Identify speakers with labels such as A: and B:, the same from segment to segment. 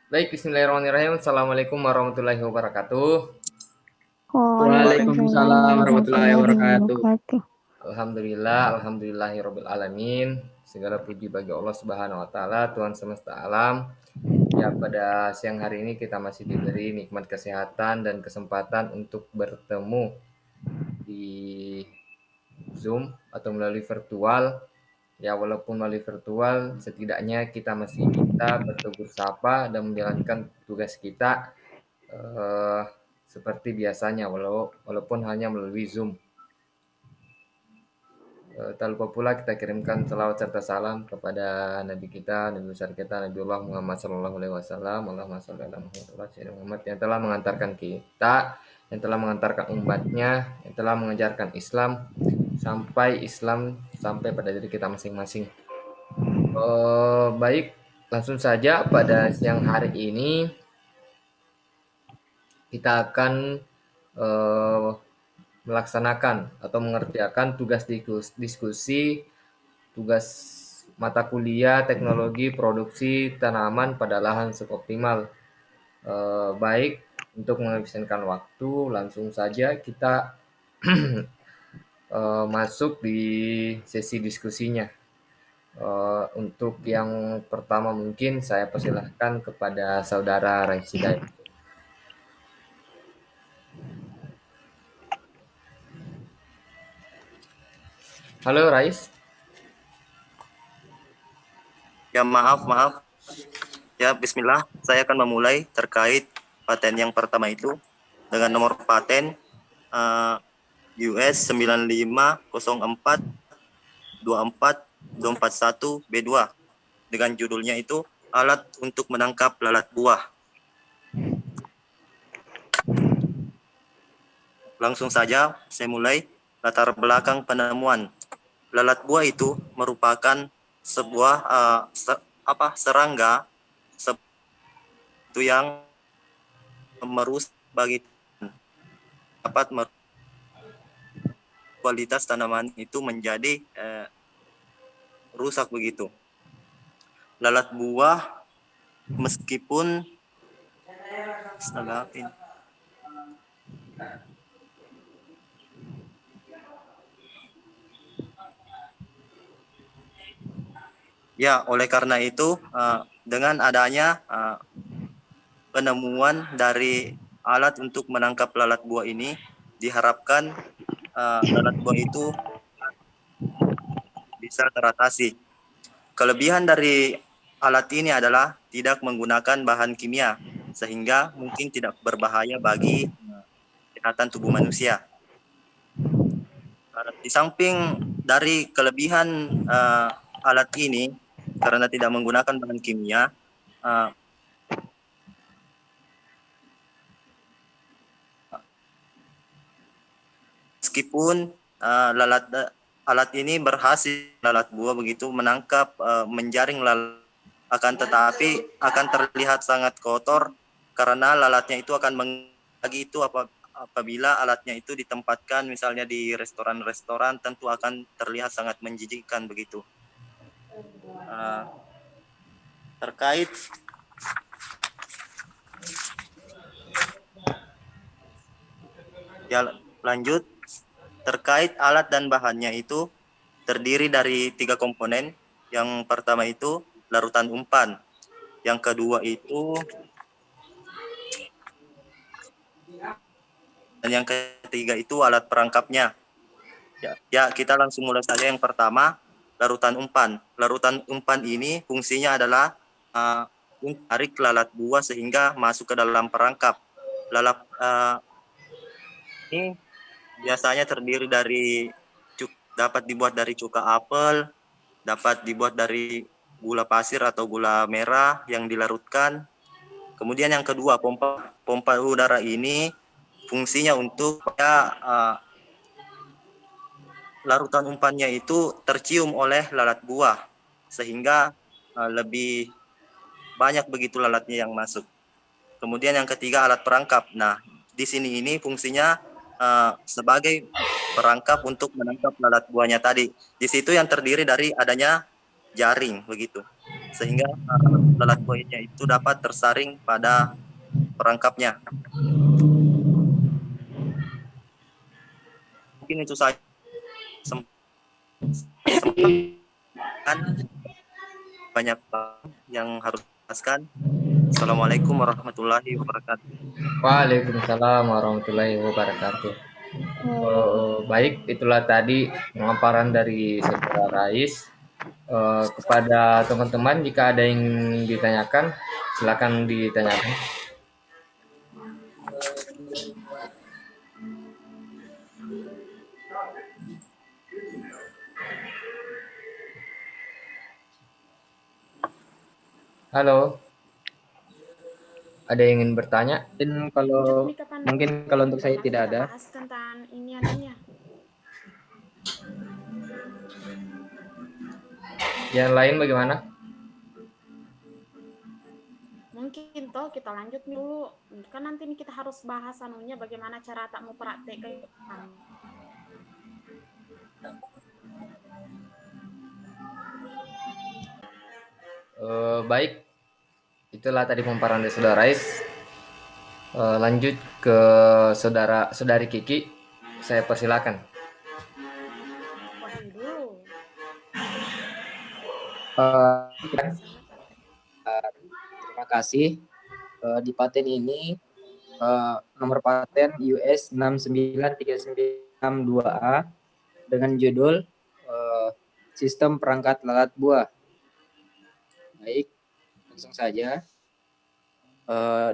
A: Baik, bismillahirrahmanirrahim. Assalamualaikum warahmatullahi wabarakatuh.
B: Waalaikumsalam
C: Waalaikumsalam warahmatullahi
B: warahmatullahi
C: wabarakatuh.
B: wabarakatuh.
A: Alhamdulillahirabbil alamin. Segala puji bagi Allah Subhanahu wa taala, Tuhan semesta alam. Ya, pada siang hari ini kita masih diberi nikmat kesehatan dan kesempatan untuk bertemu di Zoom atau melalui virtual. Ya, walaupun melalui virtual, setidaknya kita masih bisa bertegur sapa dan menjalankan tugas kita eh, seperti biasanya walaupun hanya melalui Zoom. Tak lupa pula kita kirimkan selawat serta salam kepada Nabi kita, Nabi besar kita, Nabiullah Muhammad Sallallahu Alaihi Wasallam. Allahumma sholli ala Muhammad yang telah mengantarkan kita, yang telah mengantarkan umatnya, yang telah mengajarkan Islam sampai pada diri kita masing-masing. Baik, langsung saja pada siang hari ini kita akan eh, melaksanakan atau mengerjakan tugas diskusi tugas mata kuliah teknologi produksi tanaman pada lahan suboptimal. Baik, untuk mengefisienkan waktu, langsung saja kita masuk di sesi diskusinya. Untuk yang pertama mungkin saya persilahkan kepada saudara Raisida. Halo Rais.
D: Ya, maaf. Ya, bismillah. Saya akan memulai terkait paten yang pertama itu dengan nomor paten US 950424241B2 dengan judulnya itu alat untuk menangkap lalat buah. Langsung saja saya mulai latar belakang penemuan. Lalat buah itu merupakan sebuah serangga itu yang merusak bagi dapat kualitas tanaman itu menjadi rusak begitu. Lalat buah meskipun ya, oleh karena itu dengan adanya penemuan dari alat untuk menangkap lalat buah ini diharapkan lalat buah itu bisa teratasi. Kelebihan dari alat ini adalah tidak menggunakan bahan kimia sehingga mungkin tidak berbahaya bagi kesehatan tubuh manusia. Di samping dari kelebihan alat ini karena tidak menggunakan bahan kimia, meskipun alat ini berhasil lalat buah begitu menangkap menjaring lalat, akan tetapi akan terlihat sangat kotor karena lalatnya itu akan lagi itu apabila alatnya itu ditempatkan misalnya di restoran-restoran, tentu akan terlihat sangat menjijikkan begitu. Terkait ya, lanjut terkait alat dan bahannya itu terdiri dari 3 komponen. Yang pertama itu larutan umpan, yang kedua itu dan yang ketiga itu alat perangkapnya. Ya, kita langsung mulai saja. Yang pertama, larutan umpan. Larutan umpan ini fungsinya adalah tarik lalat buah sehingga masuk ke dalam perangkap. Lalat ini biasanya terdiri dari dapat dibuat dari cuka apel, dapat dibuat dari gula pasir atau gula merah yang dilarutkan. Kemudian yang kedua, pompa udara ini fungsinya untuk larutan umpannya itu tercium oleh lalat buah sehingga lebih banyak begitu lalatnya yang masuk. Kemudian yang ketiga, alat perangkap. Nah, di sini ini fungsinya sebagai perangkap untuk menangkap lalat buahnya tadi. Di situ yang terdiri dari adanya jaring begitu. sehingga lalat buahnya itu dapat tersaring pada perangkapnya. Mungkin itu saja kan banyak yang harus dijelaskan. Assalamualaikum warahmatullahi wabarakatuh.
A: Waalaikumsalam warahmatullahi wabarakatuh. Baik, itulah tadi pemaparan dari Saudara Rais. Kepada teman-teman, jika ada yang ditanyakan, silakan ditanyakan. Halo, ada yang ingin bertanya?
B: Mungkin kalau untuk saya tidak ada.
C: Bahas tentang iniannya.
A: Yang lain bagaimana?
C: Mungkin toh kita lanjut dulu. Kan nanti nih kita harus bahas anunya bagaimana cara tak mau praktek.
A: Baik, itulah tadi pemaparan dari Saudara Rais. Lanjut ke saudari Kiki, saya persilakan.
C: Wahyu dulu.
B: Terima kasih. Di paten ini nomor paten US 69392A dengan judul Sistem Perangkat Lalat Buah. Baik, langsung saja.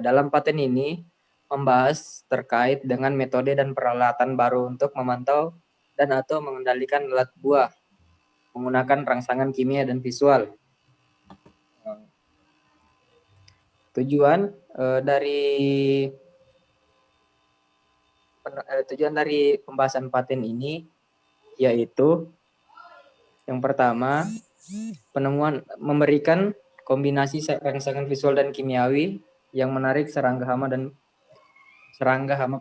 B: Dalam paten ini membahas terkait dengan metode dan peralatan baru untuk memantau dan atau mengendalikan lalat buah menggunakan rangsangan kimia dan visual. Tujuan dari pembahasan paten ini yaitu yang pertama, penemuan memberikan kombinasi rangsangan visual dan kimiawi yang menarik serangga hama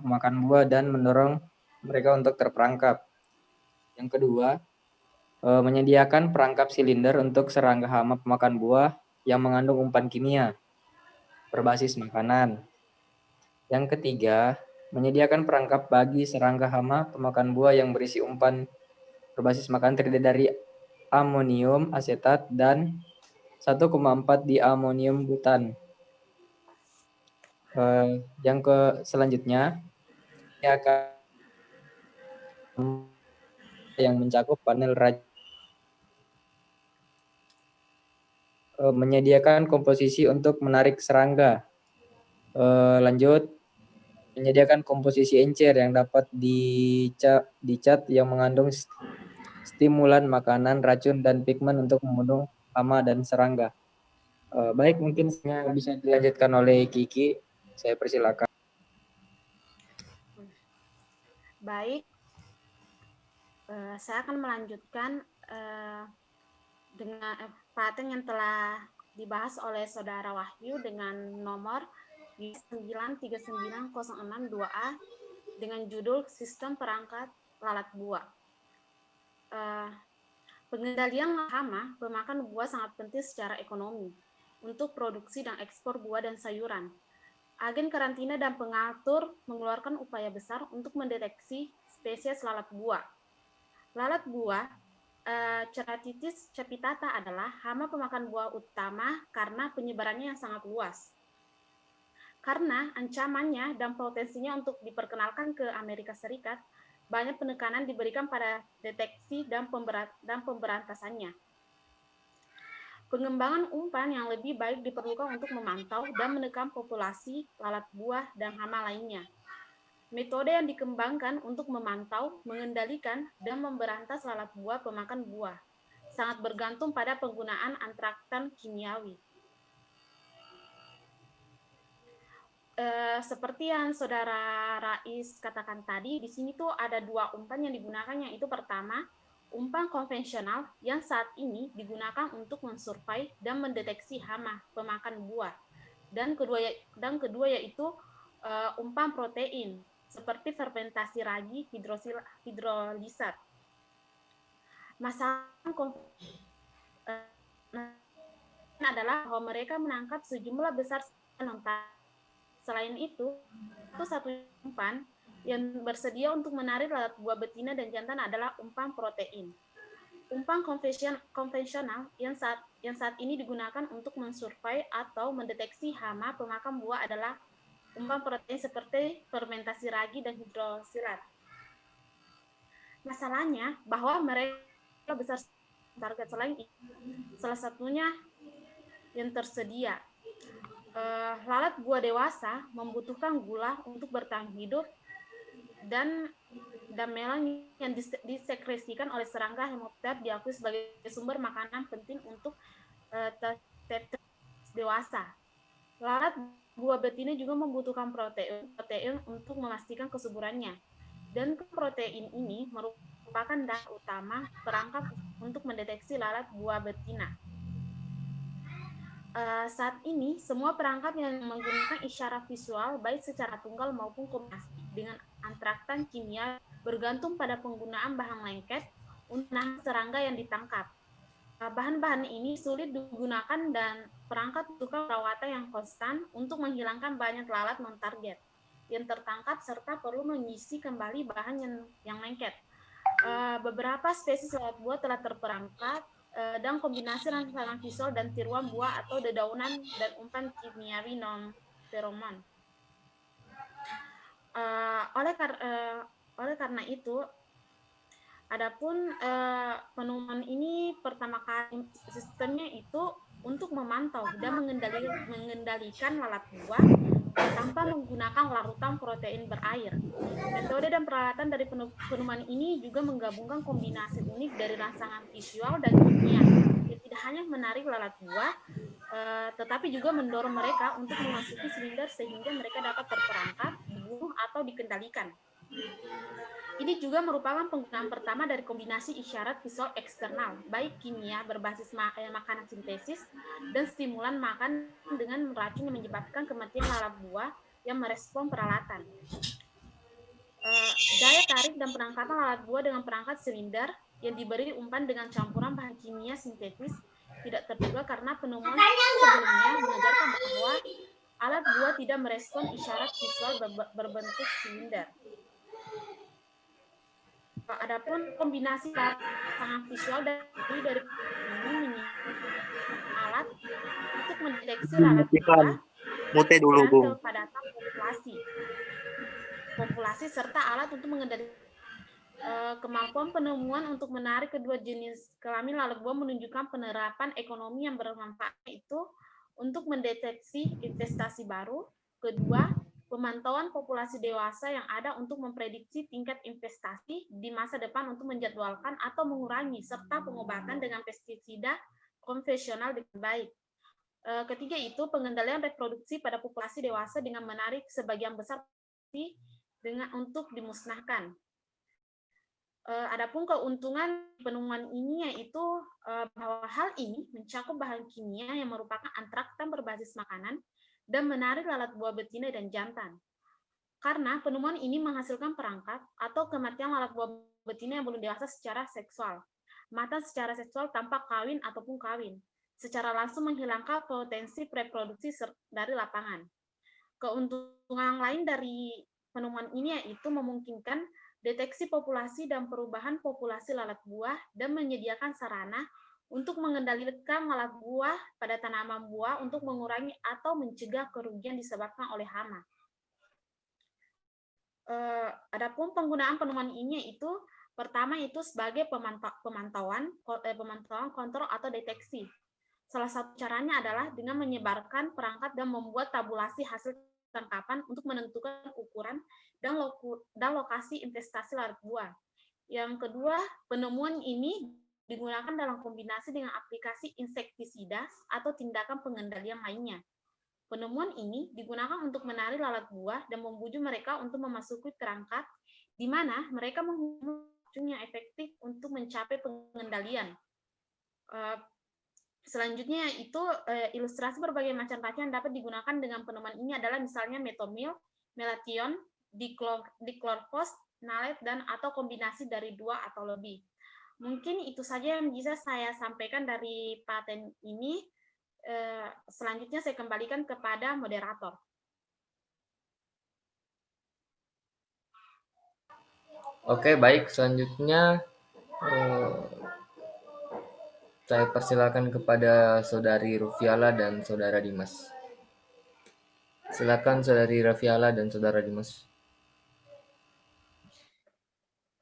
B: pemakan buah dan mendorong mereka untuk terperangkap. Yang kedua, menyediakan perangkap silinder untuk serangga hama pemakan buah yang mengandung umpan kimia berbasis makanan. Yang ketiga, menyediakan perangkap bagi serangga hama pemakan buah yang berisi umpan berbasis makanan terdiri dari amonium asetat dan 1,4 diamonium butan. Yang selanjutnya yang mencakup panel menyediakan komposisi untuk menarik serangga. Lanjut, menyediakan komposisi encer yang dapat dicat yang mengandung stimulan makanan, racun, dan pigmen untuk membunuh hama dan serangga. Baik, mungkin bisa dilanjutkan oleh Kiki. Saya persilakan.
C: Baik, saya akan melanjutkan dengan paten yang telah dibahas oleh Saudara Wahyu dengan nomor 93906-2A dengan judul Sistem Perangkat Lalat Buah. Pengendalian hama pemakan buah sangat penting secara ekonomi untuk produksi dan ekspor buah dan sayuran. Agen karantina dan pengatur mengeluarkan upaya besar untuk mendeteksi spesies lalat buah. Lalat buah Ceratitis capitata adalah hama pemakan buah utama karena penyebarannya yang sangat luas. Karena ancamannya dan potensinya untuk diperkenalkan ke Amerika Serikat, banyak penekanan diberikan pada deteksi dan pemberantasannya. Pengembangan umpan yang lebih baik diperlukan untuk memantau dan menekan populasi lalat buah dan hama lainnya. Metode yang dikembangkan untuk memantau, mengendalikan, dan memberantas lalat buah pemakan buah sangat bergantung pada penggunaan antraktan kimiawi. Seperti yang Saudara Rais katakan tadi, di sini tuh ada dua umpan yang digunakan, yaitu pertama, umpan konvensional yang saat ini digunakan untuk mensurvei dan mendeteksi hama pemakan buah. Dan kedua yaitu umpan protein, seperti fermentasi ragi hidrolisat. Masalah adalah bahwa mereka menangkap sejumlah besar non-target. Selain itu satu umpan yang bersedia untuk menarik lalat buah betina dan jantan adalah umpan protein. Umpan konvensional yang saat ini digunakan untuk mensurvei atau mendeteksi hama pemakan buah adalah umpan protein seperti fermentasi ragi dan hidrosilat. Masalahnya bahwa mereka besar target selain itu, salah satunya yang tersedia. Lalat buah dewasa membutuhkan gula untuk bertahan hidup dan melan yang disekresikan oleh serangga hemopter diakui sebagai sumber makanan penting untuk dewasa. Lalat buah betina juga membutuhkan protein untuk memastikan kesuburannya. Dan protein ini merupakan dasar utama perangkap untuk mendeteksi lalat buah betina. Saat ini, semua perangkap yang menggunakan isyarat visual, baik secara tunggal maupun kombinasi dengan antraktan kimia, bergantung pada penggunaan bahan lengket untuk menahan serangga yang ditangkap. Bahan-bahan ini sulit digunakan dan perangkat membutuhkan perawatan yang konstan untuk menghilangkan banyak lalat non-target yang tertangkap serta perlu mengisi kembali bahan yang lengket. Beberapa spesies lalat buah telah terperangkap dan kombinasi rangsangan visual dan tiruan buah atau dedaunan dan umpan kimiawi non-feromon. Oleh karena itu, adapun penemuan ini pertama kali sistemnya itu untuk memantau dan mengendalikan lalat buah tanpa menggunakan larutan protein berair. Metode dan peralatan dari penemuan ini juga menggabungkan kombinasi unik dari rangsangan visual dan kimia yang tidak hanya menarik lalat buah, tetapi juga mendorong mereka untuk memasuki silinder sehingga mereka dapat terperangkap, dibunuh, atau dikendalikan. Ini juga merupakan penggunaan pertama dari kombinasi isyarat visual eksternal, baik kimia berbasis makanan sintesis dan stimulan makan dengan racun yang menyebabkan kematian lalat buah yang merespon peralatan. Daya tarik dan penangkapan lalat buah dengan perangkat silinder yang diberi umpan dengan campuran bahan kimia sintetis tidak terduga karena penemuan sebelumnya mengajarkan bahwa alat buah tidak merespon isyarat visual berbentuk silinder. Adapun kombinasi rangsangan visual dari ini alat untuk mendeteksi lalat buah
D: mute dulu, Bung.
C: kepadatan populasi serta alat untuk mengendalikan kemampuan penemuan untuk menarik kedua jenis kelamin lalat buah menunjukkan penerapan ekonomi yang bermanfaat itu untuk mendeteksi investasi baru. Kedua, pemantauan populasi dewasa yang ada untuk memprediksi tingkat investasi di masa depan untuk menjadwalkan atau mengurangi serta pengobatan dengan pestisida konvensional dengan baik. Ketiga itu pengendalian reproduksi pada populasi dewasa dengan menarik sebagian besar untuk dimusnahkan. Adapun keuntungan penemuan ini yaitu bahwa hal ini mencakup bahan kimia yang merupakan antraktan berbasis makanan dan menarik lalat buah betina dan jantan. Karena penemuan ini menghasilkan perangkap atau kematian lalat buah betina yang belum dewasa secara seksual, mata secara seksual tanpa kawin ataupun kawin, secara langsung menghilangkan potensi reproduksi dari lapangan. Keuntungan lain dari penemuan ini yaitu memungkinkan deteksi populasi dan perubahan populasi lalat buah dan menyediakan sarana untuk mengendalikan lalat buah pada tanaman buah untuk mengurangi atau mencegah kerugian disebabkan oleh hama. Adapun penggunaan penemuan ini itu pertama itu sebagai pemantauan kontrol atau deteksi. Salah satu caranya adalah dengan menyebarkan perangkat dan membuat tabulasi hasil tangkapan untuk menentukan ukuran dan lokasi investasi lalat buah. Yang kedua, penemuan ini digunakan dalam kombinasi dengan aplikasi insektisida atau tindakan pengendalian lainnya. Penemuan ini digunakan untuk menarik lalat buah dan membujuk mereka untuk memasuki perangkat di mana mereka mempunyai racun yang efektif untuk mencapai pengendalian. Selanjutnya itu ilustrasi berbagai macam racun yang dapat digunakan dengan penemuan ini adalah misalnya metomil, melation, diklorvos, nalet, dan atau kombinasi dari 2 atau lebih. Mungkin itu saja yang bisa saya sampaikan dari paten ini. Selanjutnya saya kembalikan kepada moderator.
A: Oke, baik. Selanjutnya saya persilakan kepada Saudari Rufiala dan Saudara Dimas. Silakan Saudari Rufiala dan Saudara Dimas.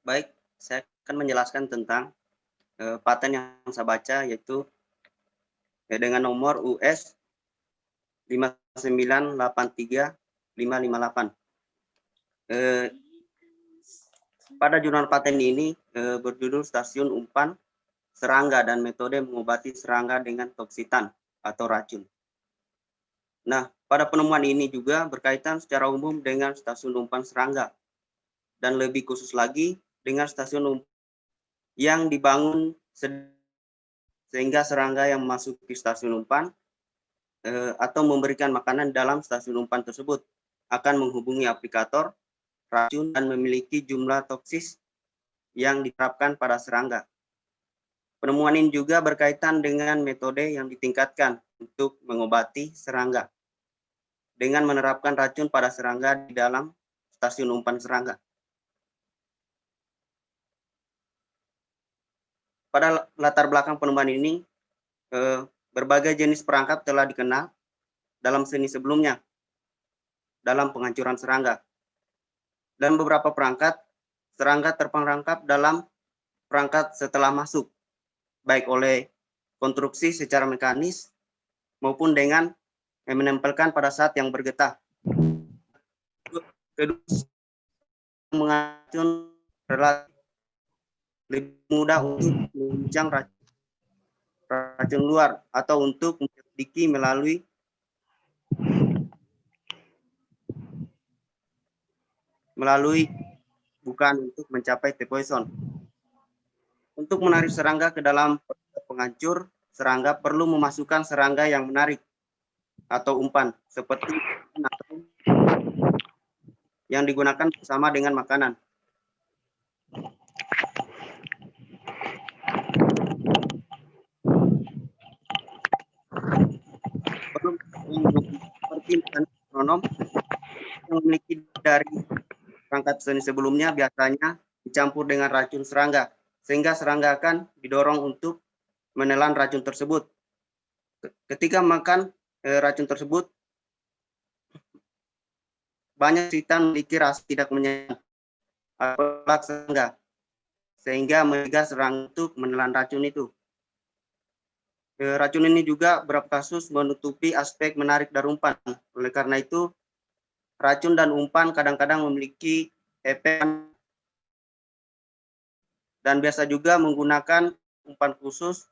E: Baik, saya akan menjelaskan tentang paten yang saya baca, yaitu dengan nomor US 5983558. Pada jurnal paten ini berjudul Stasiun Umpan Serangga dan Metode Mengobati Serangga dengan Toksitan atau Racun. Nah, pada penemuan ini juga berkaitan secara umum dengan stasiun umpan serangga, dan lebih khusus lagi dengan stasiun umpan yang dibangun sehingga serangga yang memasuki stasiun umpan atau memberikan makanan dalam stasiun umpan tersebut akan menghubungi aplikator racun dan memiliki jumlah toksis yang diterapkan pada serangga. Penemuan ini juga berkaitan dengan metode yang ditingkatkan untuk mengobati serangga dengan menerapkan racun pada serangga di dalam stasiun umpan serangga. Pada latar belakang penemuan ini, berbagai jenis perangkap telah dikenal dalam seni sebelumnya dalam penghancuran serangga. Dan beberapa perangkat, serangga terperangkap dalam perangkat setelah masuk, baik oleh konstruksi secara mekanis maupun dengan menempelkan pada saat yang bergetah. Kedua, mengacun relatif lebih mudah untuk menguncang racun luar atau untuk menyelidiki melalui bukan untuk mencapai T-poison. Untuk menarik serangga ke dalam penghancur, serangga perlu memasukkan serangga yang menarik atau umpan seperti yang digunakan bersama dengan makanan. Perlu seperti metronom yang memiliki dari perangkat seni sebelumnya biasanya dicampur dengan racun serangga, sehingga serangga akan didorong untuk menelan racun tersebut. Ketika makan racun tersebut, banyak setan memiliki rasa tidak menyenangkan apalagi serangga, sehingga mencegah serangga untuk menelan racun itu. Racun ini juga beberapa kasus menutupi aspek menarik dari umpan. Oleh karena itu, racun dan umpan kadang-kadang memiliki efek dan biasa juga menggunakan umpan khusus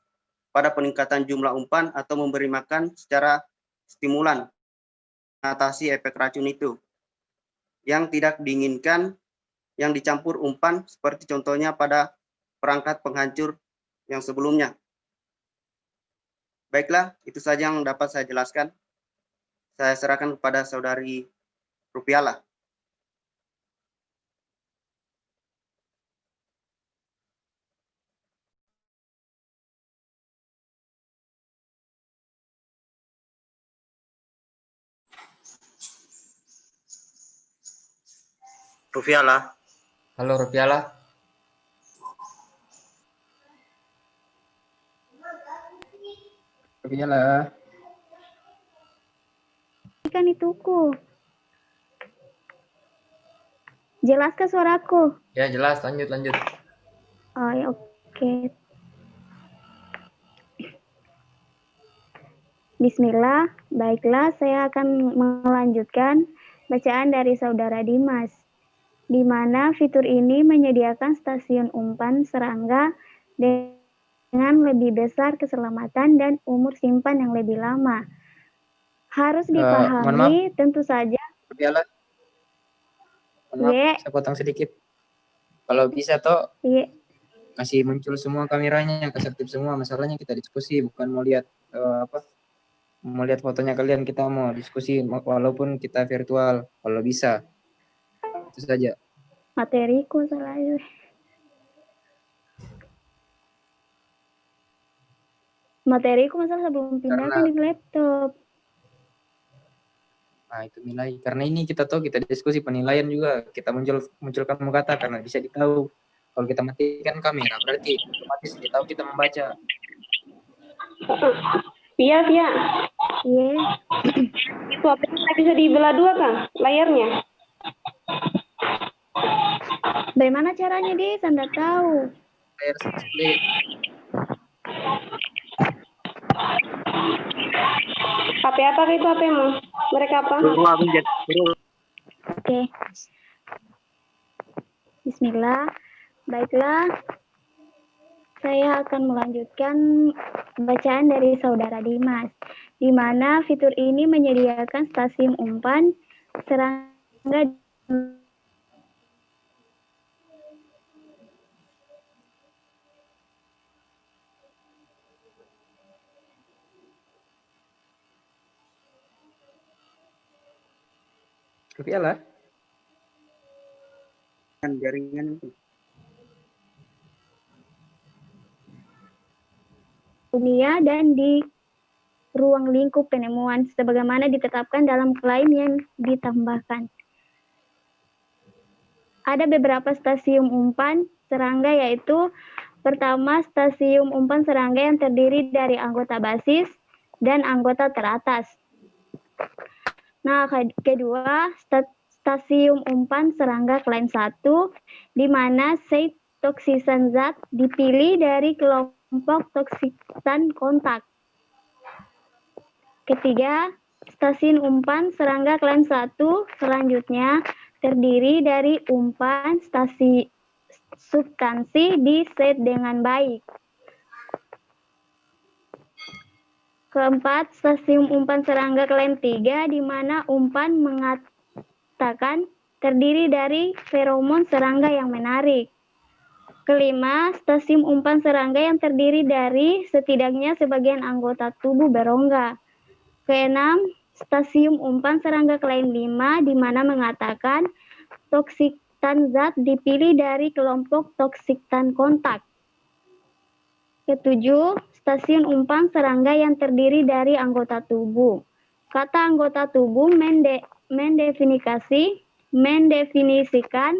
E: pada peningkatan jumlah umpan atau memberi makan secara stimulan mengatasi efek racun itu yang tidak diinginkan yang dicampur umpan seperti contohnya pada perangkat penghancur yang sebelumnya. Baiklah, itu saja yang dapat saya jelaskan. Saya serahkan kepada Saudari Rupiala.
D: Rufiala.
A: Halo Rupiala.
B: Rupiala.
F: Kan ituku. Jelaskah suaraku?
A: Ya jelas, lanjut.
F: Oh ya, oke. Bismillah, baiklah saya akan melanjutkan bacaan dari Saudara Dimas, di mana fitur ini menyediakan stasiun umpan serangga dengan lebih besar keselamatan dan umur simpan yang lebih lama. Harus dipahami tentu saja.
B: Rupiala. Maaf, saya potong sedikit. Kalau bisa toh kasih muncul semua kameranya, kesaktif semua. Masalahnya kita diskusi, bukan mau lihat mau lihat fotonya kalian, kita mau diskusi walaupun kita virtual kalau bisa. Itu saja.
F: Materiku selalu. Materiku masa sebelum pindah
B: Karena
F: kan di laptop.
B: nah itu nilai. Karena ini kita tahu kita diskusi penilaian juga. Kita munculkan kata karena bisa ditahu. Kalau kita matikan kamera berarti otomatis ditahu kita membaca.
G: Iya, Via.
F: Iya.
G: Itu apa bisa dibelah dua, Kang? Layarnya.
F: Bagaimana caranya dia? Saya nggak tahu.
B: Layar split.
G: HP apa itu HP-mu? Mereka apa?
F: Oke. Bismillah. Baiklah. Saya akan melanjutkan bacaan dari Saudara Dimas, di mana fitur ini menyediakan stasiun umpan serangga
B: Tapi lah.
E: Kan jaringan itu.
F: dunia dan di ruang lingkup penemuan sebagaimana ditetapkan dalam klaim yang ditambahkan. Ada beberapa stasiun umpan serangga, yaitu pertama, stasiun umpan serangga yang terdiri dari anggota basis dan anggota teratas. Nah, kedua, stasiun umpan serangga klaim 1, di mana site toksisan zat dipilih dari kelompok toksisan kontak. Ketiga, stasiun umpan serangga klaim 1 selanjutnya terdiri dari umpan substansi di set dengan baik. Keempat, stasiun umpan serangga klaim 3 di mana umpan mengatakan terdiri dari feromon serangga yang menarik. Kelima, stasiun umpan serangga yang terdiri dari setidaknya sebagian anggota tubuh berongga. Keenam, stasiun umpan serangga klaim 5 di mana mengatakan toksitan zat dipilih dari kelompok toksitan kontak. Ketujuh, stasiun umpan serangga yang terdiri dari anggota tubuh. Kata anggota tubuh mendefinisikan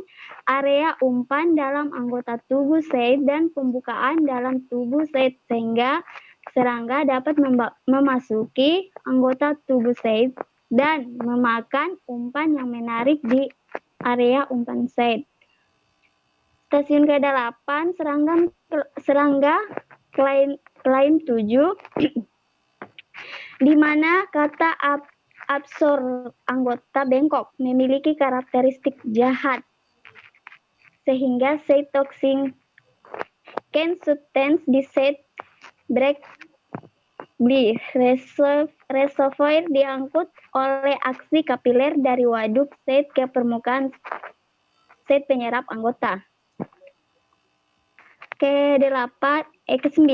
F: area umpan dalam anggota tubuh site dan pembukaan dalam tubuh site sehingga serangga dapat memasuki anggota tubuh site dan memakan umpan yang menarik di area umpan site. Stasiun ke-8, serangga klaim 7, di mana kata absor anggota bengkok memiliki karakteristik jahat, sehingga cytoxin can substance di set break bli reservoir diangkut oleh aksi kapiler dari waduk set ke permukaan set penyerap anggota. Ke-9,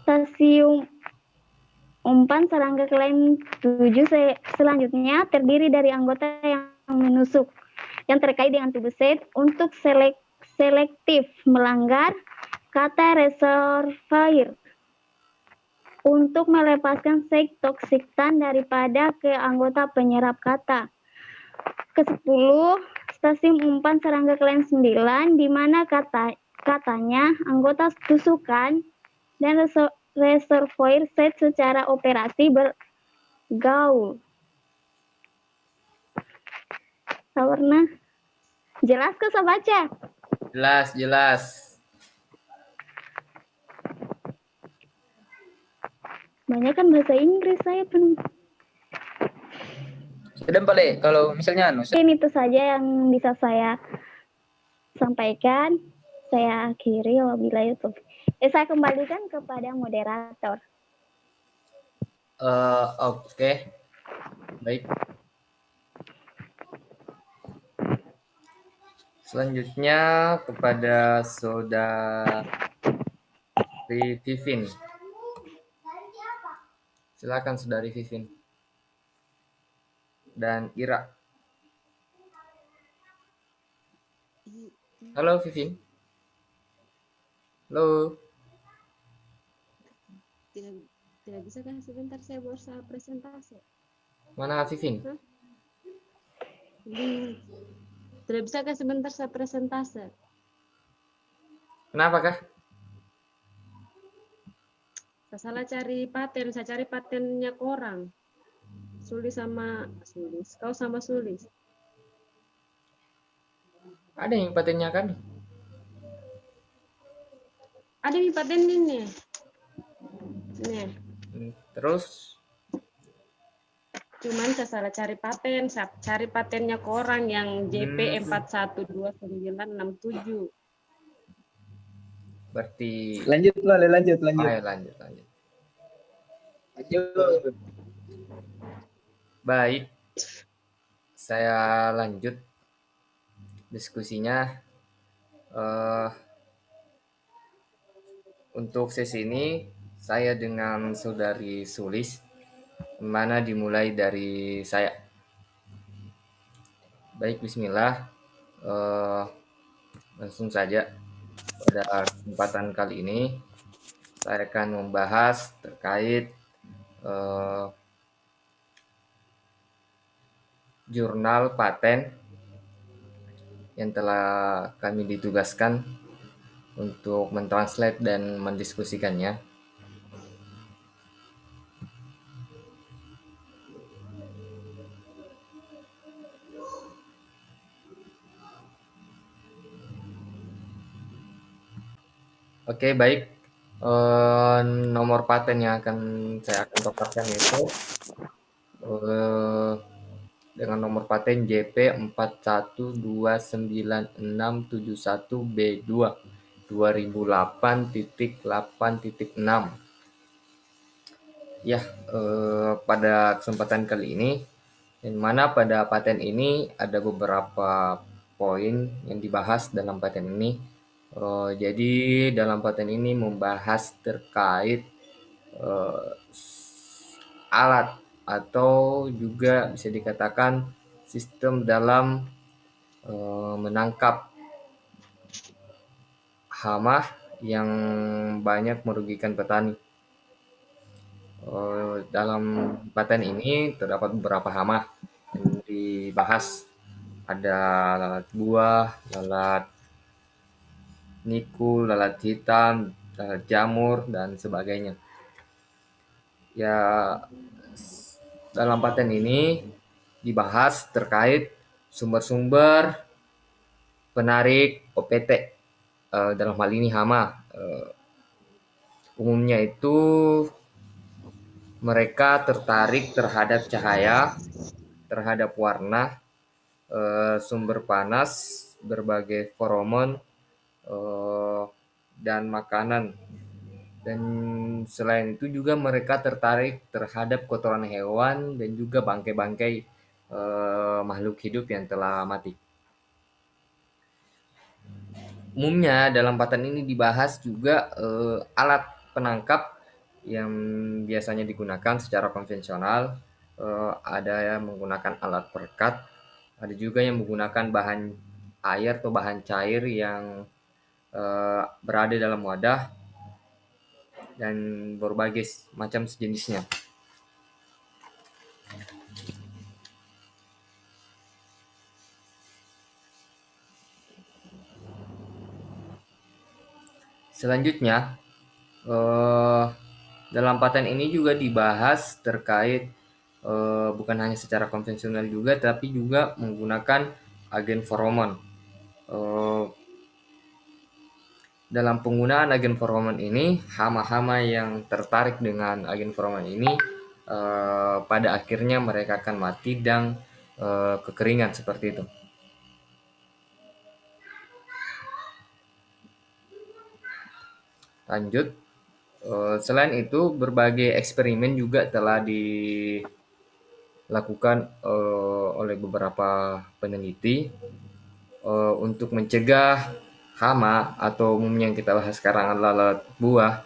F: stasiun umpan serangga klaim 7 selanjutnya terdiri dari anggota yang menusuk yang terkait dengan tubuh set untuk selektif melanggar kata reservoir untuk melepaskan sek toksikan daripada ke anggota penyerap kata. Ke-10, stasiun umpan serangga klaim 9 di mana katanya anggota tusukan dan reservoir set secara operasi bergaul. Sawarna, jelas ke saya baca?
A: Jelas.
F: Banyak kan bahasa Inggris saya penuh.
B: Dan paling kalau misalnya
F: Mungkin itu saja yang bisa saya sampaikan. Saya akhiri wabillahi taufiq. Saya kembalikan kepada moderator.
A: Oke. Baik. Selanjutnya kepada Saudari Vivin. Silakan Saudari Vivin. Dan Ira. Halo Vivin. Halo.
H: Tidak tidak bisa kan sebentar saya berusaha presentasi.
A: Mana Vivin?
H: Tidak bisa kan sebentar saya presentasi.
A: Kenapa kah?
H: Saya salah cari paten, saya cari patennya korang. Sulis sama Sulis, kau sama Sulis.
A: Ada yang patennya kan?
H: Ada nih paten ini. Nih,
A: Terus
H: cuman saya salah cari paten, saya cari patennya korang yang JP 412967.
A: berarti
B: Lanjut, lanjut.
A: ayo lanjut. Baik, saya lanjut diskusinya. Untuk sesi ini saya dengan saudari Sulis, mana dimulai dari saya. Baik, bismillah. Langsung saja. Pada kesempatan kali ini saya akan membahas terkait jurnal paten yang telah kami ditugaskan untuk mentranslate dan mendiskusikannya. Oke, baik. Nomor paten yang saya akan paparkan itu dengan nomor paten JP 412961B2 2008.8.6. Ya, pada kesempatan kali ini, yang mana pada paten ini ada beberapa poin yang dibahas dalam paten ini. Jadi dalam paten ini membahas terkait alat atau juga bisa dikatakan sistem dalam menangkap hama yang banyak merugikan petani. Dalam paten ini terdapat beberapa hama yang dibahas. Ada lalat buah, lalat niku, lalat hitam, lalat jamur, dan sebagainya. Ya, dalam paten ini dibahas terkait sumber-sumber penarik OPT, dalam hal ini hama. Umumnya itu mereka tertarik terhadap cahaya, terhadap warna, sumber panas, berbagai feromon, dan makanan. Dan selain itu juga mereka tertarik terhadap kotoran hewan dan juga bangkai-bangkai makhluk hidup yang telah mati. Umumnya dalam paten ini dibahas juga alat penangkap yang biasanya digunakan secara konvensional. Ada yang menggunakan alat perekat, ada juga yang menggunakan bahan air atau bahan cair yang berada dalam wadah, dan berbagai macam sejenisnya. Selanjutnya, dalam paten ini juga dibahas terkait bukan hanya secara konvensional juga, tapi juga menggunakan agen feromon. Dalam penggunaan agen feromon ini, hama-hama yang tertarik dengan agen feromon ini pada akhirnya mereka akan mati dan kekeringan seperti itu. Lanjut. Selain itu, berbagai eksperimen juga telah dilakukan oleh beberapa peneliti untuk mencegah hama atau umumnya yang kita bahas sekarang adalah lalat buah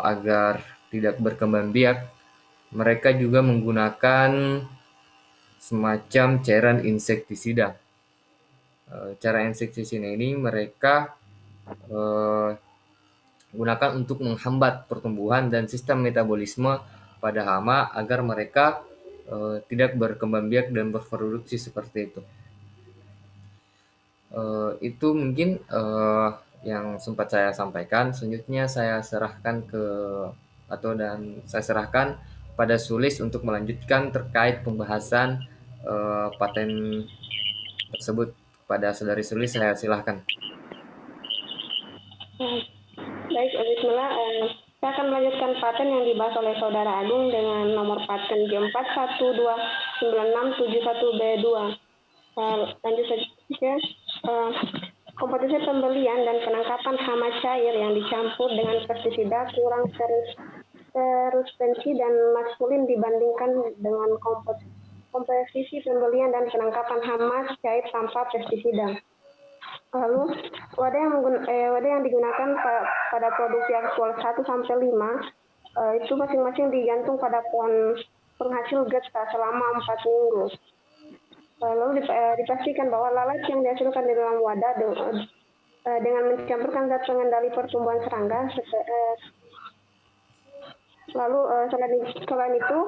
A: agar tidak berkembang biak. Mereka juga menggunakan semacam cairan insektisida. Cara insektisida ini mereka gunakan untuk menghambat pertumbuhan dan sistem metabolisme pada hama agar mereka tidak berkembang biak dan berproduksi seperti itu. Itu mungkin yang sempat saya sampaikan. Selanjutnya saya serahkan pada Sulis untuk melanjutkan terkait pembahasan paten tersebut. Pada Saudari Sulis saya silahkan.
G: Baik, bismillah. Saya akan melanjutkan paten yang dibahas oleh Saudara Agung dengan nomor paten G4129671B2. Lanjut saja. Komposisi pembelian dan penangkapan hama cair yang dicampur dengan pestisida kurang teruspensi dan maskulin dibandingkan dengan komposisi pembelian dan penangkapan hama cair tanpa pestisida. Lalu wadah yang digunakan pada produksi aktual 1 sampai 5 itu masing-masing digantung pada pohon penghasil getah selama 4 minggu. Lalu dipastikan bahwa lalat yang dihasilkan di dalam wadah dengan mencampurkan zat pengendali pertumbuhan serangga. Lalu selain itu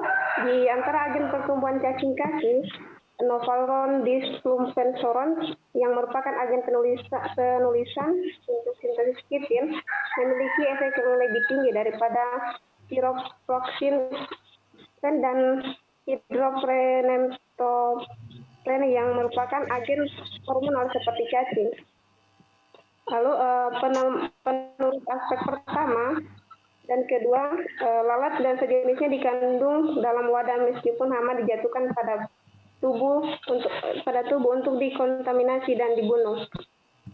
G: di antara agen pertumbuhan cacing kaki, Novaluron disflumphensoron yang merupakan agen penulisan untuk sintesis kitin memiliki efek yang lebih tinggi daripada tiroxin dan hidroprenemtopren yang merupakan agen hormonal seperti cacing. Lalu penurut aspek pertama dan kedua, lalat dan sejenisnya dikandung dalam wadah meskipun hama dijatuhkan pada tubuh untuk dikontaminasi dan dibunuh.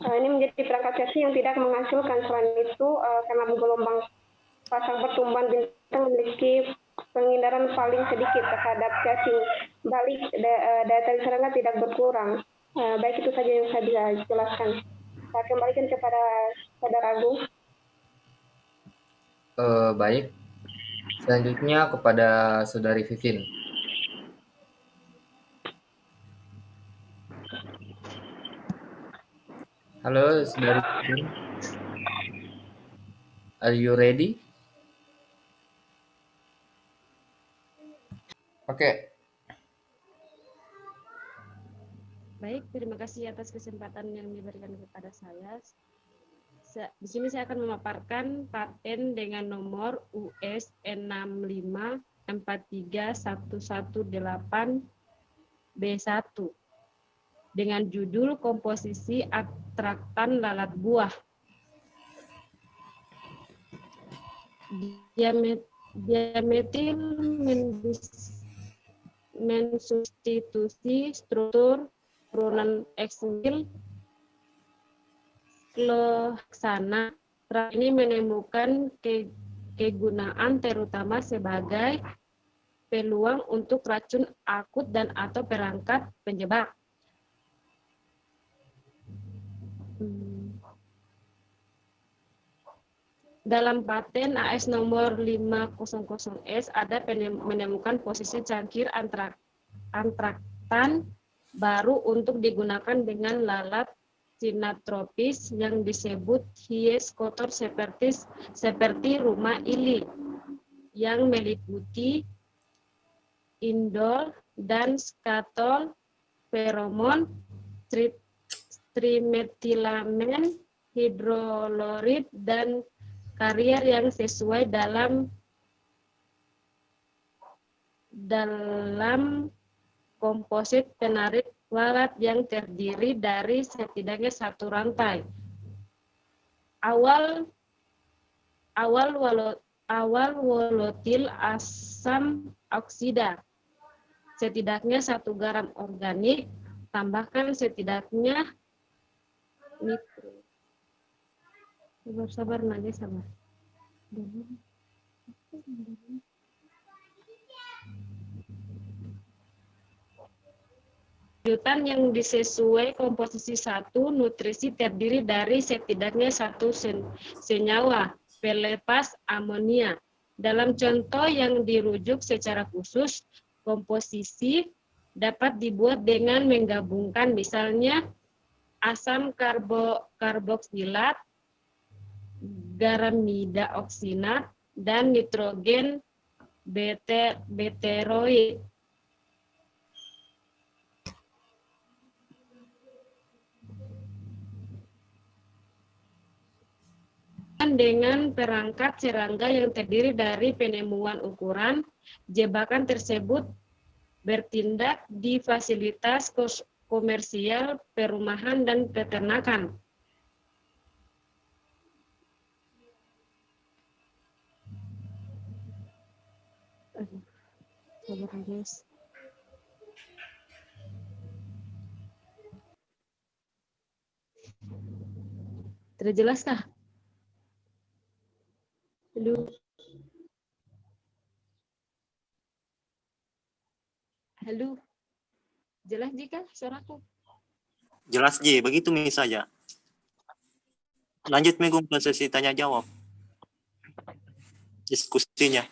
G: Ini menjadi perangkat cacing yang tidak menghasilkan. Selain itu, karena gelombang pasang pertumbuhan bintang memiliki penghindaran paling sedikit terhadap cacing, balik daya tarik serangga tidak berkurang. Baik, itu saja yang saya bisa jelaskan. Saya kembalikan kepada Saudara Agung.
A: Baik. Selanjutnya kepada Saudari Vivin. Halo, Saudari Vivin. Are you ready? Oke.
H: Baik, terima kasih atas kesempatan yang diberikan kepada saya. Di sini saya akan memaparkan paten dengan nomor US 6543118B1 dengan judul komposisi atraktan lalat buah. Diametil mensubstitusi struktur turunan eksil Kloxana. Ini menemukan kegunaan terutama sebagai peluang untuk racun akut dan atau perangkat penjebak. Dalam paten AS nomor 500S ada menemukan posisi cangkir antraktan baru untuk digunakan dengan lalat sinatropis yang disebut hies kotor seperti rumah ili yang meliputi indol dan skatol, feromon, trimetilamen, hidrolorid, dan karier yang sesuai dalam komposit penarik lalat yang terdiri dari setidaknya satu rantai. Awal volatil asam oksida, setidaknya 1 garam organik, tambahkan setidaknya nitro. Sabar sabar. Lanjutan yang disesuai komposisi 1, nutrisi terdiri dari setidaknya 1 senyawa pelepas amonia. Dalam contoh yang dirujuk secara khusus, komposisi dapat dibuat dengan menggabungkan misalnya asam karboksilat garamida oksinat, dan nitrogen betaroid. Dengan perangkat serangga yang terdiri dari penemuan ukuran, jebakan tersebut bertindak di fasilitas komersial, perumahan, dan peternakan. Tidak jelaskah? Halo. Halo. Jelas jika suaraku?
D: Jelas Ji, begitu saja. Lanjut Megung ke sesi tanya jawab. Diskusinya.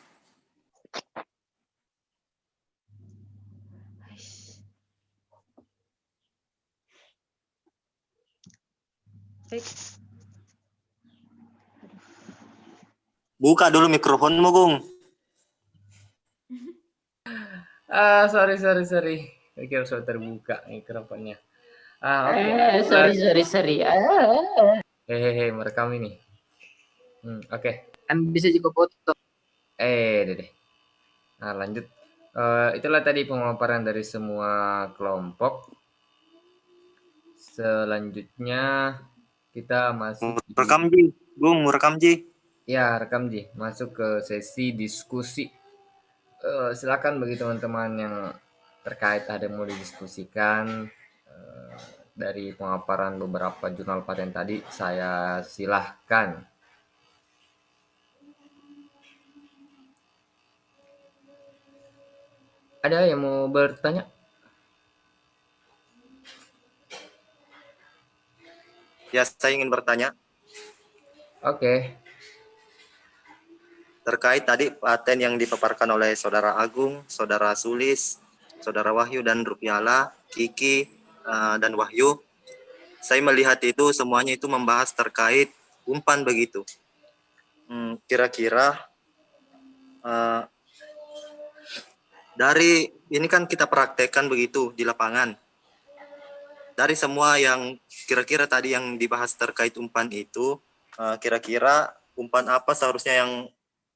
H: Baik.
D: Buka dulu mikrofonmu, Gung.
A: Sorry. Kira sudah terbuka mikrofonnya. Oke.
B: Sorry.
A: Hehehe, merekam ini. Oke.
B: Kan bisa juga foto.
A: Deh. Nah, lanjut. Itulah tadi pemaparan dari semua kelompok. Selanjutnya kita masuk
D: Rekam Ji, Gung, rekam Ji.
A: Ya, rekam Ji. Masuk ke sesi diskusi. Silakan bagi teman-teman yang terkait ada yang mau didiskusikan dari pemaparan beberapa jurnal paten tadi, saya silahkan. Ada yang mau bertanya?
D: Ya, saya ingin bertanya.
A: Oke.
D: Terkait tadi paten yang dipaparkan oleh Saudara Agung, Saudara Sulis, Saudara Wahyu dan Rupiala, Kiki, dan Wahyu, saya melihat itu semuanya itu membahas terkait umpan begitu. Kira-kira dari ini kan kita praktekkan begitu di lapangan. Dari semua yang kira-kira tadi yang dibahas terkait umpan itu, kira-kira umpan apa seharusnya yang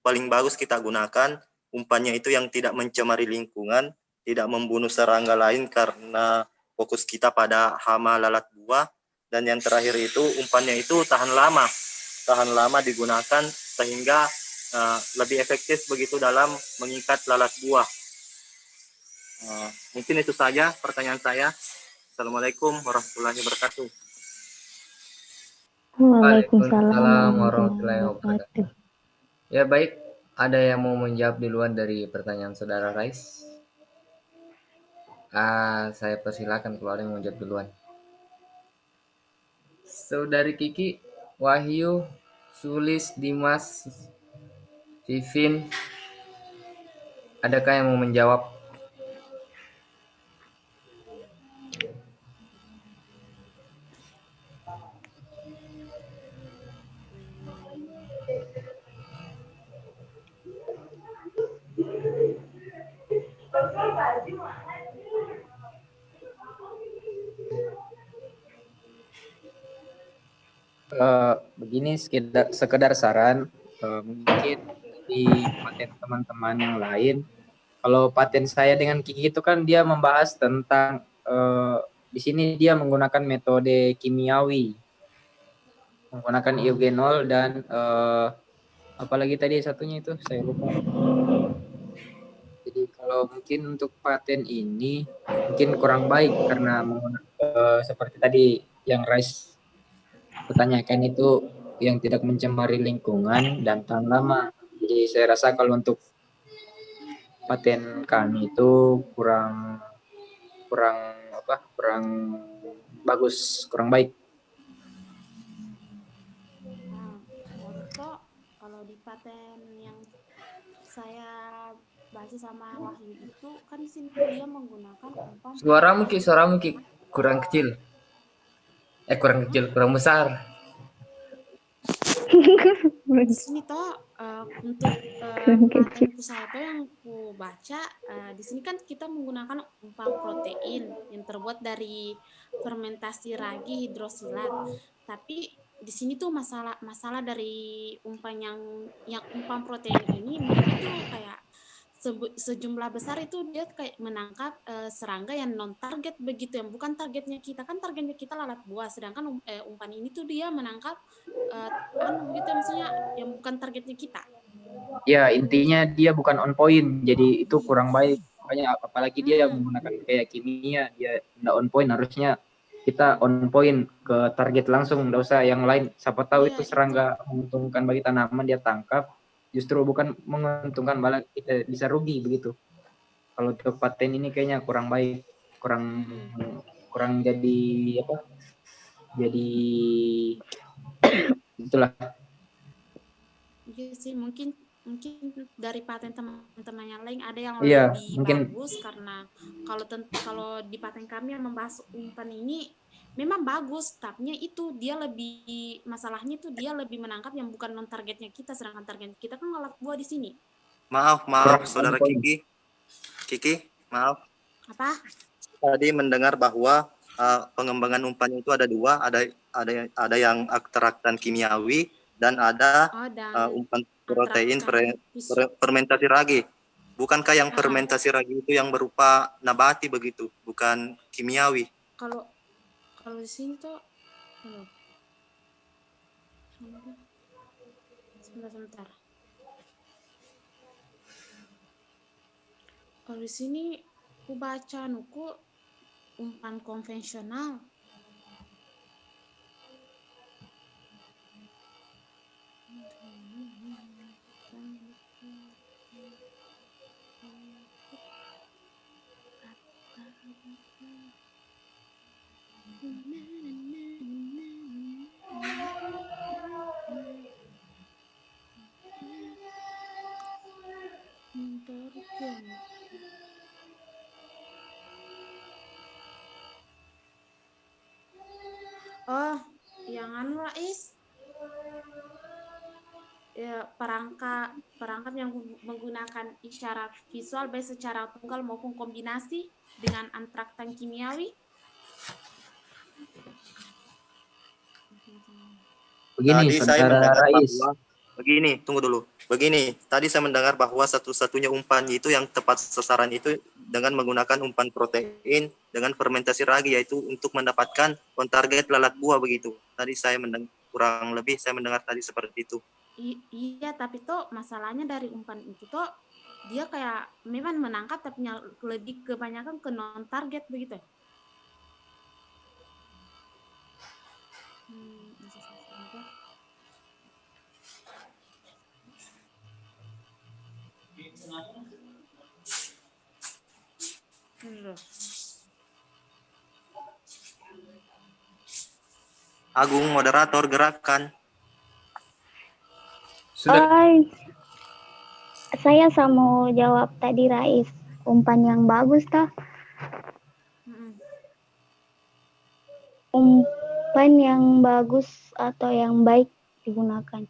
D: paling bagus kita gunakan? Umpannya itu yang tidak mencemari lingkungan, tidak membunuh serangga lain karena fokus kita pada hama lalat buah, dan yang terakhir itu umpannya itu tahan lama digunakan sehingga lebih efektif begitu dalam mengikat lalat buah. Mungkin itu saja pertanyaan saya. Assalamualaikum warahmatullahi wabarakatuh.
F: Waalaikumsalam warahmatullahi wabarakatuh.
A: Ya baik, ada yang mau menjawab duluan dari pertanyaan Saudara Rais? Saya persilakan kalau ada yang mau menjawab duluan. Saudari Kiki, Wahyu, Sulis, Dimas, Vivin, adakah yang mau menjawab?
B: Begini sekedar saran, mungkin di paten teman-teman yang lain. Kalau paten saya dengan Kiki itu kan dia membahas tentang di sini dia menggunakan metode kimiawi, menggunakan eugenol dan apalagi tadi satunya itu saya lupa. Jadi kalau mungkin untuk paten ini mungkin kurang baik karena seperti tadi yang Rais pertanyakan itu yang tidak mencemari lingkungan dan tahan lama. Jadi saya rasa kalau untuk paten kami itu kurang bagus, kurang baik.
C: Untuk kalau di paten yang saya bahas sama Wahyu itu kan di sini dia menggunakan umpan.
A: Suaramu Ki, kurang kecil. Kurang besar.
C: Di sini toh untuk paten saya toh yang ku baca di sini kan kita menggunakan umpan protein yang terbuat dari fermentasi ragi hidrosilat. Tapi di sini tuh masalah dari umpan yang umpan protein ini mereka tuh kayak sejumlah besar itu dia kayak menangkap serangga yang non target begitu, yang bukan targetnya kita. Kan targetnya kita lalat buah, sedangkan umpan ini tuh dia menangkap begitu ya, maksudnya yang bukan targetnya kita.
B: Ya, intinya dia bukan on point, jadi itu kurang baik. Makanya apalagi dia menggunakan kayak kimia, dia tidak on point. Harusnya kita on point ke target langsung, nggak usah yang lain. Siapa tahu itu serangga menguntungkan bagi tanaman, dia tangkap. Justru bukan menguntungkan, malah kita bisa rugi begitu. Kalau untuk paten ini kayaknya kurang baik, kurang jadi apa? Jadi itulah.
C: Iya sih, mungkin dari paten teman-teman yang lain ada yang
B: Iya,
C: lebih
B: mungkin
C: bagus, karena kalau di paten kami yang membahas umpan ini memang bagus, tapi itu dia lebih masalahnya itu dia lebih menangkap yang bukan non targetnya kita, sedangkan target kita kan lalat buah di sini.
D: Maaf, saudara Kiki, maaf.
C: Apa?
D: Tadi mendengar bahwa pengembangan umpan itu ada dua, ada yang ekstraktan kimiawi dan ada umpan protein fermentasi ragi. Bukankah yang fermentasi ragi itu yang berupa nabati begitu, bukan kimiawi?
C: Kalau di sini tuh sebentar. Kalau di sini aku baca nuku umpan konvensional. Oh, yang anu Rais. Ya, perangkat yang menggunakan isyarat visual baik secara tunggal maupun kombinasi dengan antraktan kimiawi.
B: Begini, saudara Rais.
D: Begini, tunggu dulu. Begini, tadi saya mendengar bahwa satu-satunya umpan itu yang tepat sasaran itu dengan menggunakan umpan protein dengan fermentasi ragi, yaitu untuk mendapatkan on target lalat buah begitu. Tadi saya mendengar, kurang lebih saya mendengar tadi seperti itu.
C: Iya, tapi toh masalahnya dari umpan itu toh dia kayak memang menangkap tapi lebih kebanyakan ke non target begitu.
D: Agung, moderator gerakan.
F: Saya mau jawab tadi Rais, umpan yang bagus toh. Umpan yang bagus atau yang baik digunakan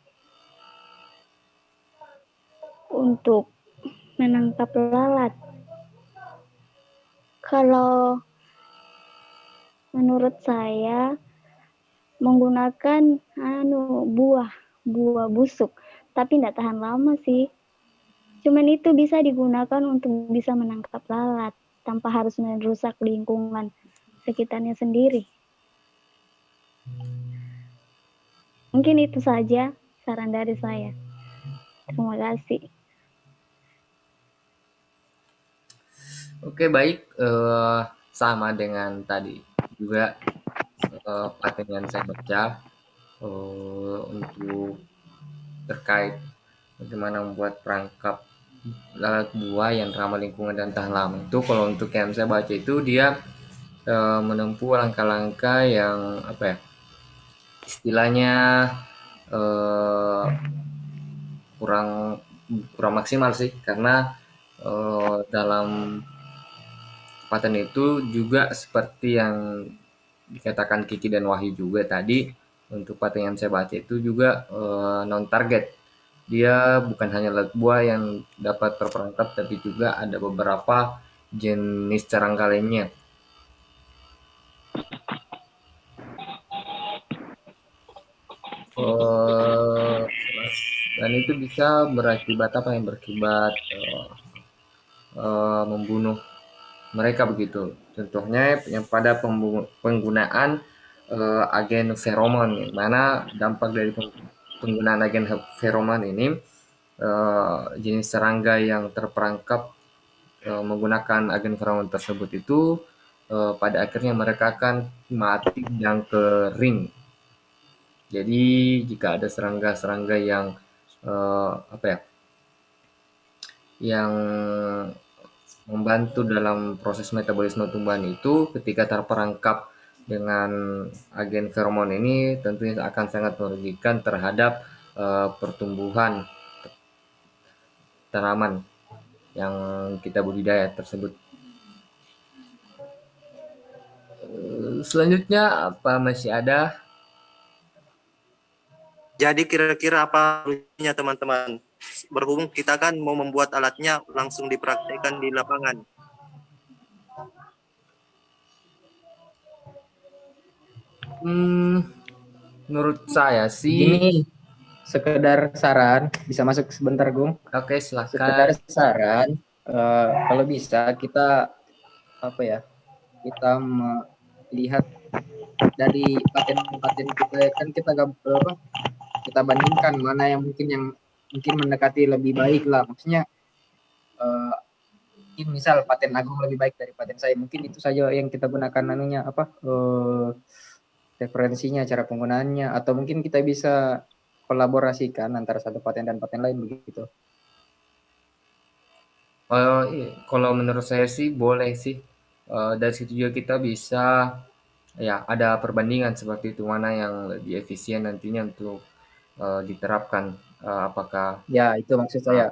F: untuk menangkap lalat. Kalau menurut saya menggunakan buah busuk, tapi tidak tahan lama sih. Cuman itu bisa digunakan untuk bisa menangkap lalat tanpa harus merusak lingkungan sekitarnya sendiri. Mungkin itu saja saran dari saya. Terima kasih.
A: Oke, baik. Sama dengan tadi juga paten yang saya baca untuk terkait bagaimana membuat perangkap lalat buah yang ramah lingkungan dan tahan lama. Itu kalau untuk yang saya baca itu dia menempuh langkah-langkah yang apa ya, istilahnya kurang maksimal sih, karena dalam paten itu juga seperti yang dikatakan Kiki dan Wahyu juga tadi, untuk paten yang saya baca itu juga non target. Dia bukan hanya lalat buah yang dapat terperangkap, tapi juga ada beberapa jenis serangga lainnya. Dan itu bisa berakibat apa yang berakibat membunuh mereka begitu. Contohnya yang pada penggunaan agen feromon, yang mana dampak dari penggunaan agen feromon ini jenis serangga yang terperangkap menggunakan agen feromon tersebut itu pada akhirnya mereka akan mati dan kering. Jadi jika ada serangga-serangga yang yang membantu dalam proses metabolisme tumbuhan itu, ketika terperangkap dengan agen feromon ini tentunya akan sangat merugikan terhadap pertumbuhan tanaman yang kita budidaya tersebut. Selanjutnya apa masih ada?
D: Jadi kira-kira apa solusinya teman-teman? Berhubung kita kan mau membuat alatnya langsung dipraktekkan di lapangan.
A: Menurut saya sih,
B: Gini, sekedar saran, bisa masuk sebentar, Gung?
A: oke, silakan.
B: Sekedar saran, kalau bisa kita kita melihat dari paten-paten kita, kan kita bandingkan mana yang mungkin mendekati lebih baik lah. Maksudnya mungkin misal paten Agung lebih baik dari paten saya, mungkin itu saja yang kita gunakan referensinya, cara penggunaannya, atau mungkin kita bisa kolaborasikan antara satu paten dan paten lain begitu.
A: Kalau menurut saya sih boleh sih. Dari situ juga kita bisa ya ada perbandingan seperti itu, mana yang lebih efisien nantinya untuk diterapkan. Apakah
B: Ya, itu maksud saya.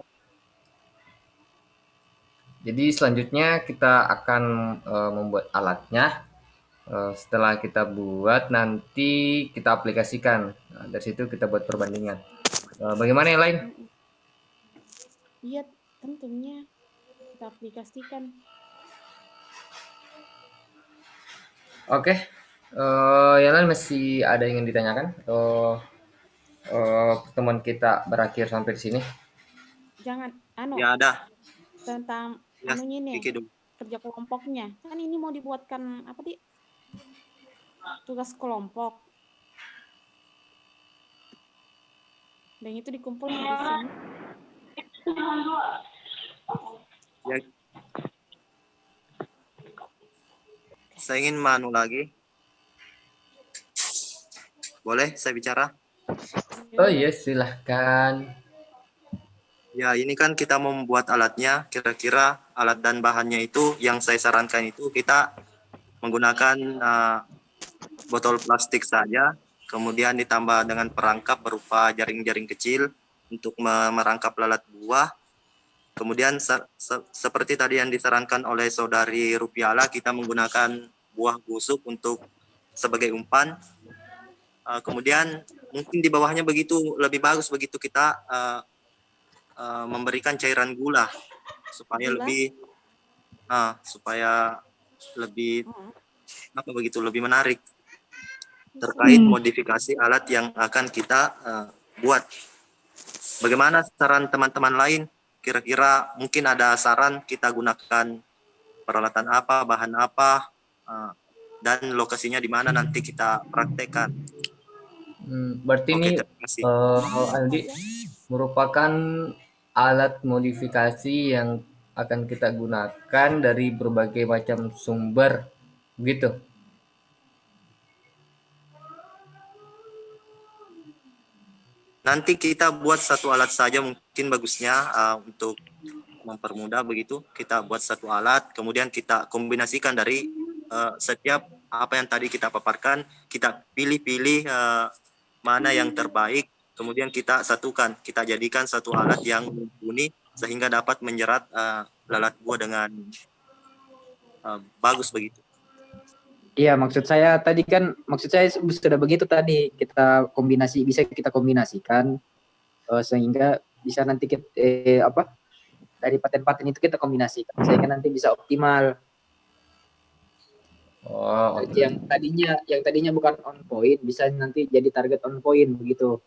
A: Jadi selanjutnya kita akan membuat alatnya. Setelah kita buat, nanti kita aplikasikan. Nah, dari situ kita buat perbandingan. Bagaimana yang lain?
C: Iya, tentunya kita aplikasikan.
A: Oke. Yang lain masih ada yang ingin ditanyakan? Atau pertemuan kita berakhir sampai di sini?
C: Jangan,
D: Ya ada.
C: tentang
D: Ya,
C: nih,
D: Kiki dulu.
C: kerja kelompoknya. Kan ini mau dibuatkan apa di tugas kelompok. Dan itu dikumpulkan di sini.
D: Ya. Saya ingin manu lagi. Boleh saya bicara?
A: Oh iya, silahkan.
D: Ya, ini kan kita mau membuat alatnya, kira-kira alat dan bahannya itu yang saya sarankan itu kita menggunakan botol plastik saja, kemudian ditambah dengan perangkap berupa jaring-jaring kecil untuk merangkap lalat buah. Kemudian seperti tadi yang disarankan oleh saudari Rupiala, kita menggunakan buah busuk untuk sebagai umpan. Kemudian mungkin di bawahnya begitu lebih bagus begitu kita memberikan cairan gula supaya lebih lebih menarik terkait modifikasi alat yang akan kita buat. Bagaimana saran teman-teman lain? Kira-kira mungkin ada saran kita gunakan peralatan apa, bahan apa, dan lokasinya di mana nanti kita praktekkan.
A: Berarti ini Aldi merupakan alat modifikasi yang akan kita gunakan dari berbagai macam sumber, gitu.
D: Nanti kita buat satu alat saja mungkin bagusnya untuk mempermudah begitu. Kita buat satu alat, kemudian kita kombinasikan dari setiap apa yang tadi kita paparkan, kita pilih-pilih mana yang terbaik, kemudian kita satukan, kita jadikan satu alat yang mumpuni sehingga dapat menjerat lalat buah dengan bagus begitu.
B: Iya, maksud saya sudah begitu tadi, bisa kita kombinasikan sehingga bisa nanti dari paten-paten itu kita kombinasikan sehingga nanti bisa optimal.
A: Oh, oke.
B: Yang tadinya bukan on point bisa nanti jadi target on point begitu.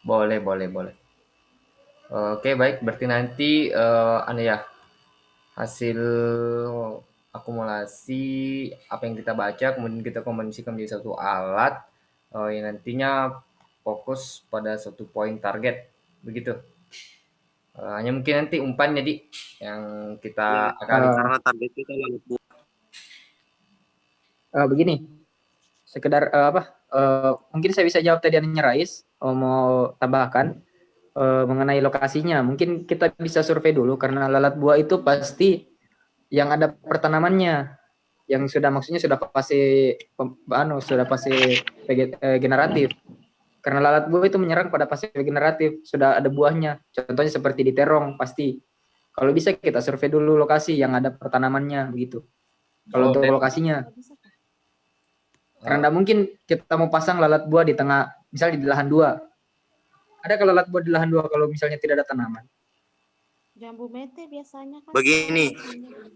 A: Boleh. Oke, baik. Berarti nanti hasil akumulasi apa yang kita baca kemudian kita kombinasikan menjadi satu alat yang nantinya fokus pada satu poin target. Begitu. Hanya mungkin nanti umpan jadi yang kita akan
D: Karena target kita lalat buah.
B: Begini, sekedar mungkin saya bisa jawab tadi Ania Rais, mau tambahkan mengenai lokasinya. Mungkin kita bisa survei dulu karena lalat buah itu pasti yang ada pertanamannya, yang maksudnya sudah fase generatif. Karena lalat buah itu menyerang pada fase generatif, sudah ada buahnya. Contohnya seperti di terong pasti. Kalau bisa kita survei dulu lokasi yang ada pertanamannya begitu. Kalau untuk lokasinya. Karena tidak mungkin kita mau pasang lalat buah di tengah, misalnya di lahan 2. Ada kalau lalat buah di lahan 2 kalau misalnya tidak ada tanaman?
C: Jambu mete biasanya kan.
D: Begini,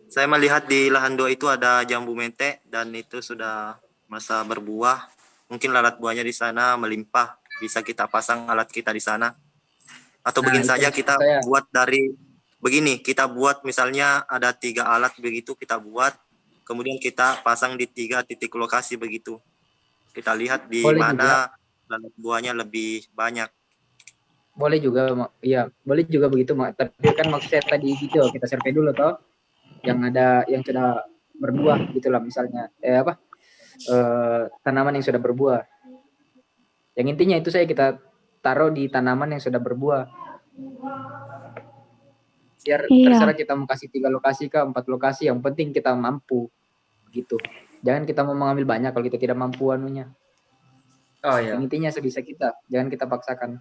D: saya melihat di lahan 2 itu ada jambu mente dan itu sudah masa berbuah. Mungkin lalat buahnya di sana melimpah, bisa kita pasang alat kita di sana. Atau begini saja kita buat kita buat misalnya ada 3 alat begitu kita buat, kemudian kita pasang di 3 titik lokasi begitu. Kita lihat di mana lalat buahnya lebih banyak.
B: Boleh juga, iya, boleh juga begitu. Tapi kan maksud saya tadi gitu, kita survei dulu toh, yang sudah berbuah gitulah misalnya, tanaman yang sudah berbuah. Yang intinya itu kita taruh di tanaman yang sudah berbuah. Biar terserah kita mau kasih 3 lokasi ke 4 lokasi, yang penting kita mampu, gitu. Jangan kita mau mengambil banyak kalau kita tidak mampu anunya.
A: Oh iya.
B: Yang intinya sebisa kita, jangan kita paksakan.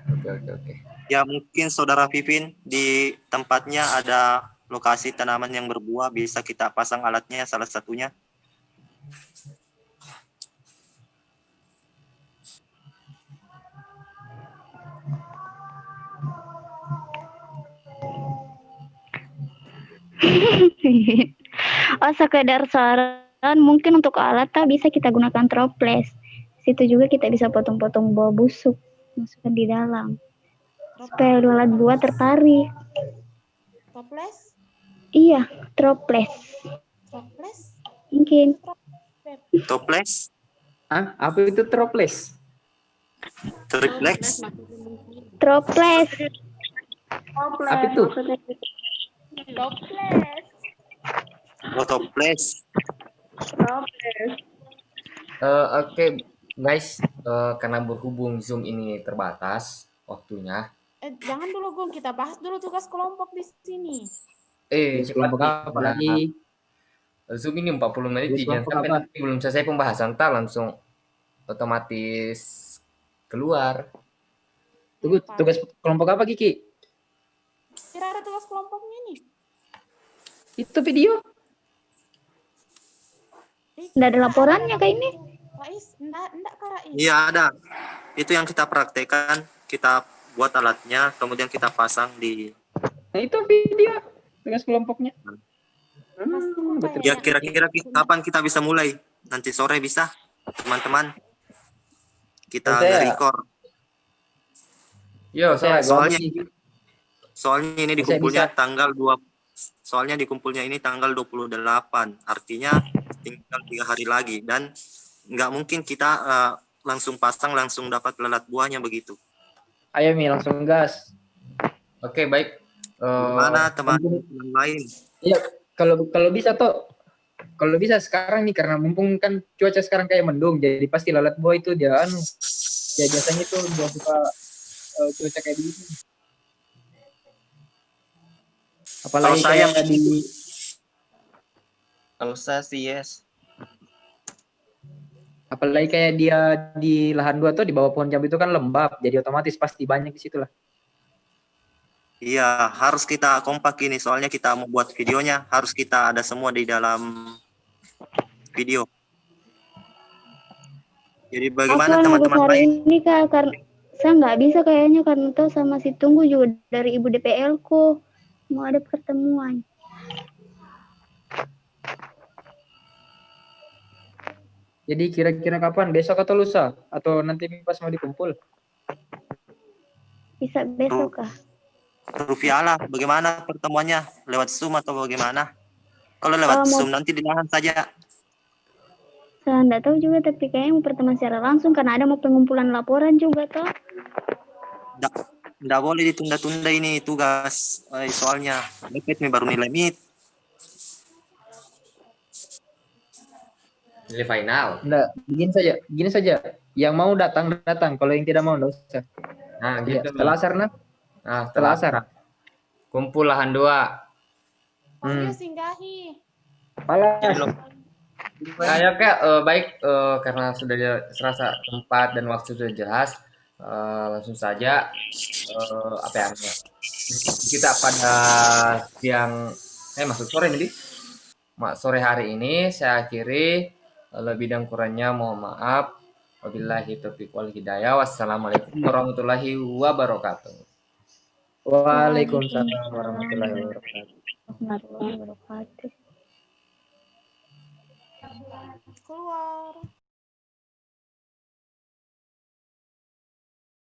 A: Oke.
D: Ya mungkin Saudara Vivin di tempatnya ada lokasi tanaman yang berbuah, bisa kita pasang alatnya salah satunya.
F: Oh, sekedar saran, mungkin untuk alat bisa kita gunakan troples. Situ juga kita bisa potong-potong buah busuk, masukkan di dalam. Supaya lalat buah tertarik.
C: Toples?
F: Iya, troples.
C: Toples?
F: Mungkin.
D: Toples?
B: Apa itu troples?
D: Triplex?
F: Troples.
B: Apa itu?
G: Toples.
D: Oh, toples.
A: Oke, guys, karena berhubung Zoom ini terbatas waktunya.
C: Jangan dulu Gung, kita bahas dulu tugas kelompok di sini.
B: Kelompok apa lagi?
A: Zoom ini 40 menit, jangan sampai nanti belum selesai pembahasan, langsung otomatis keluar.
B: Tugas kelompok apa, Kiki?
C: Kira ada tugas kelompoknya nih?
B: Itu video.
F: Nggak ada laporannya kayak ini.
C: Rais, enggak Kak Rais.
D: Iya ada. Itu yang kita praktekkan, kita buat alatnya, kemudian kita pasang di.
B: Nah itu video tugas kelompoknya.
D: Ya kira-kira kapan kita bisa mulai? Nanti sore bisa, teman-teman. Kita record.
A: Yo,
D: soalnya ini dikumpulnya tanggal 2. Soalnya dikumpulnya ini tanggal 28. Artinya tinggal 3 hari lagi dan nggak mungkin kita langsung pasang langsung dapat lalat buahnya begitu.
B: Ayo Mi, langsung gas.
A: Oke, baik.
D: Mana teman-teman lain?
B: Iya, kalau bisa kalau bisa sekarang nih, karena mumpung kan cuaca sekarang kayak mendung, jadi pasti lalat buah itu dia biasanya tuh dia suka cuaca kayak begini. Apalagi
D: kalau saya sih yes.
B: Apalagi kayak dia di lahan 2 tuh di bawah pohon jambu itu kan lembab, jadi otomatis pasti banyak di situ lah.
D: Iya, harus kita kompak ini, soalnya kita mau buat videonya, harus kita ada semua di dalam video. Jadi bagaimana
F: Afwan harus
D: teman-teman
F: hari
D: lain?
F: ini Kak, karena saya nggak bisa kayaknya karena tuh sama si Tunggu juga dari Ibu DPL ku mau ada pertemuan.
B: Jadi kira-kira kapan? Besok atau lusa? Atau nanti pas mau dikumpul?
F: Bisa besok Kak.
D: Rufiala, bagaimana pertemuannya? Lewat Zoom atau bagaimana? Kalau lewat
F: Mau
D: Zoom nanti ditahan saja.
F: saya nggak tahu juga tapi kayaknya mau pertemuan secara langsung karena ada mau pengumpulan laporan juga toh.
D: Nggak boleh ditunda-tunda ini tugas. Soalnya mepet nih baru nilai MIT.
A: Nilai final.
B: Enggak, begini saja. Yang mau datang, kalau yang tidak mau enggak usah.
A: Nah,
B: Ya,
A: gitu.
B: setelah asar nah.
A: Nah,
B: Setelah asar.
A: kumpul lahan 2.
C: Panggil singgahi.
B: Malas.
A: Kayak baik karena sudah serasa tempat dan waktu sudah jelas, langsung saja apa ya namanya, kita pada siang masuk sore nih, sore hari ini saya akhiri, lebih dan kurangnya mohon maaf. Wabillahi taufiq wal hidayah. Wassalamualaikum warahmatullahi wabarakatuh.
B: Waalaikumsalam warahmatullahi wabarakatuh.
F: Wabarakatuh.
C: Keluar.